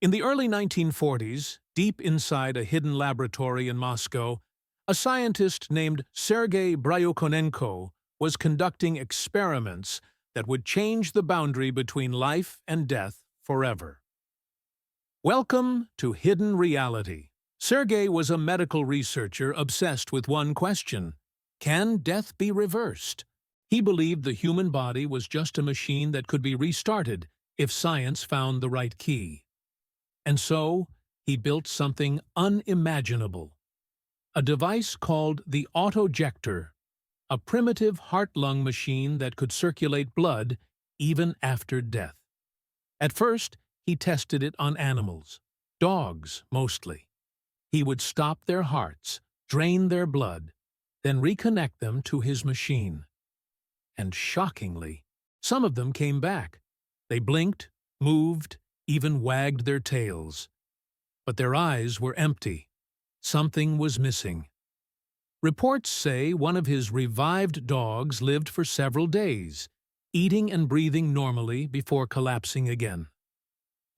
In the early 1940s, deep inside a hidden laboratory in Moscow, a scientist named Sergei Bryukhanenko was conducting experiments that would change the boundary between life and death forever. Welcome to Hidden Reality. Sergei was a medical researcher obsessed with one question: can death be reversed? He believed the human body was just a machine that could be restarted if science found the right key. And so, he built something unimaginable. A device called the autojector, a primitive heart-lung machine that could circulate blood even after death. At first, he tested it on animals, dogs mostly. He would stop their hearts, drain their blood, then reconnect them to his machine. And shockingly, some of them came back. They blinked, moved, even wagged their tails. But their eyes were empty. Something was missing. Reports say one of his revived dogs lived for several days, eating and breathing normally before collapsing again.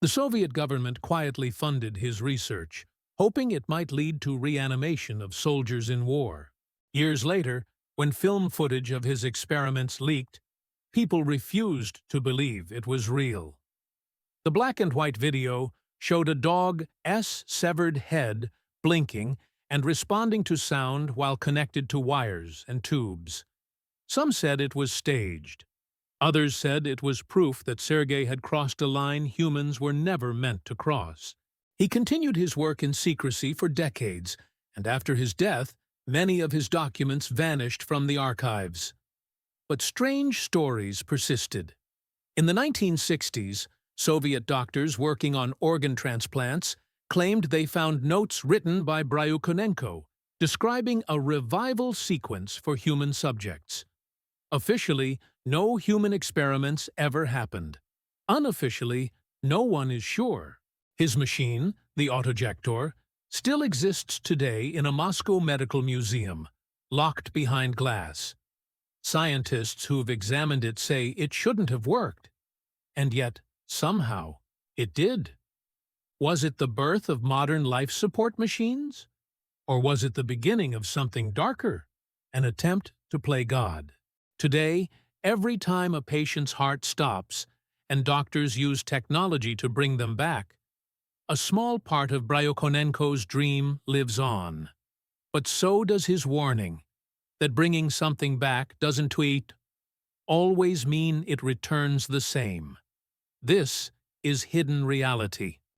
The Soviet government quietly funded his research, hoping it might lead to reanimation of soldiers in war. Years later, when film footage of his experiments leaked, people refused to believe it was real. The black-and-white video showed a dog's severed head blinking and responding to sound while connected to wires and tubes. Some said it was staged. Others said it was proof that Sergei had crossed a line humans were never meant to cross. He continued his work in secrecy for decades, and after his death, many of his documents vanished from the archives. But strange stories persisted. In the 1960s, Soviet doctors working on organ transplants claimed they found notes written by Bryukhanenko describing a revival sequence for human subjects. Officially, no human experiments ever happened. Unofficially, no one is sure. His machine, the autojector, still exists today in a Moscow medical museum, locked behind glass. Scientists who've examined it say it shouldn't have worked. And yet, somehow, it did. Was it the birth of modern life support machines? Or was it the beginning of something darker, an attempt to play God? Today, every time a patient's heart stops and doctors use technology to bring them back, a small part of Bryukhanenko's dream lives on. But so does his warning that bringing something back doesn't always mean it returns the same. This is Hidden Reality.